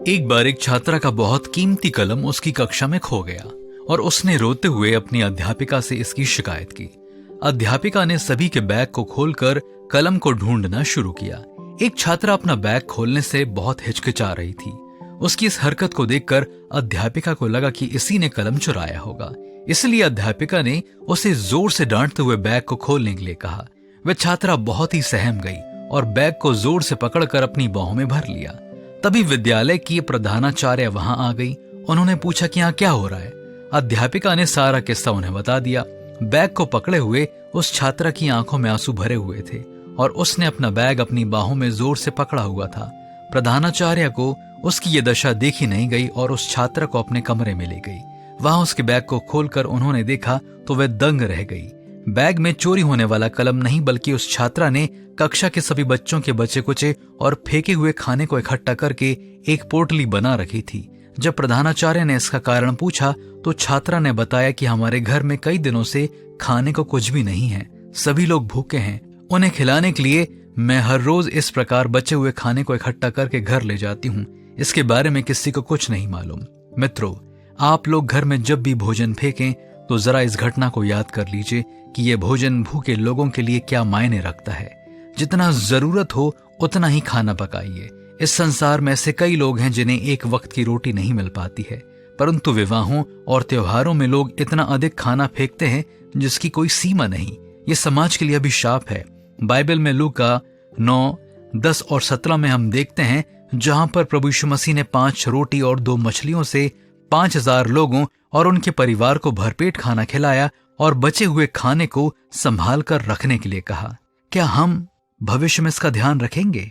एक बार एक छात्रा का बहुत कीमती कलम उसकी कक्षा में खो गया और उसने रोते हुए अपनी अध्यापिका से इसकी शिकायत की। अध्यापिका ने सभी के बैग को खोलकर कलम को ढूंढना शुरू किया। एक छात्रा अपना बैग खोलने से बहुत हिचकिचा रही थी। उसकी इस हरकत को देखकर अध्यापिका को लगा कि इसी ने कलम चुराया होगा, इसलिए अध्यापिका ने उसे जोर से डांटते हुए बैग को खोलने के लिए कहा। वह छात्रा बहुत ही सहम गई और बैग को जोर से पकड़कर अपनी बाहों में भर लिया। तभी विद्यालय की प्रधानाचार्य वहां आ गई। उन्होंने पूछा कि यहाँ क्या हो रहा है। अध्यापिका ने सारा किस्सा उन्हें बता दिया। बैग को पकड़े हुए उस छात्रा की आंखों में आंसू भरे हुए थे और उसने अपना बैग अपनी बाहों में जोर से पकड़ा हुआ था। प्रधानाचार्य को उसकी ये दशा देखी नहीं गई और उस छात्रा को अपने कमरे में ले गई। वहां उसके बैग को खोलकर उन्होंने देखा तो वह दंग रह गई। बैग में चोरी होने वाला कलम नहीं बल्कि उस छात्रा ने कक्षा के सभी बच्चों के बचे कुचे और फेंके हुए खाने को इकट्ठा करके एक पोटली बना रखी थी। जब प्रधानाचार्य ने इसका कारण पूछा तो छात्रा ने बताया कि हमारे घर में कई दिनों से खाने को कुछ भी नहीं है, सभी लोग भूखे हैं। उन्हें खिलाने के लिए मैं हर रोज इस प्रकार बचे हुए खाने को इकट्ठा करके घर ले जाती हूँ। इसके बारे में किसी को कुछ नहीं मालूम। मित्रों, आप लोग घर में जब भी भोजन फेंकें तो जरा इस घटना को याद कर लीजिए कि यह भोजन भूखे लोगों के लिए क्या मायने रखता है। जितना जरूरत हो उतना ही खाना पकाइए। इस संसार में ऐसे कई लोग हैं जिन्हें एक वक्त की रोटी नहीं मिल पाती है, परंतु विवाहों और त्योहारों में लोग इतना अधिक खाना फेंकते हैं जिसकी कोई सीमा नहीं। ये समाज के लिए अभिशाप है। बाइबल में लूका 9, 10 और 17 में हम देखते हैं जहां पर प्रभु यीशु मसीह ने 5 रोटी और 2 मछलियों से 5000 लोगों और उनके परिवार को भरपेट खाना खिलाया और बचे हुए खाने को संभाल कर रखने के लिए कहा। क्या हम भविष्य में इसका ध्यान रखेंगे?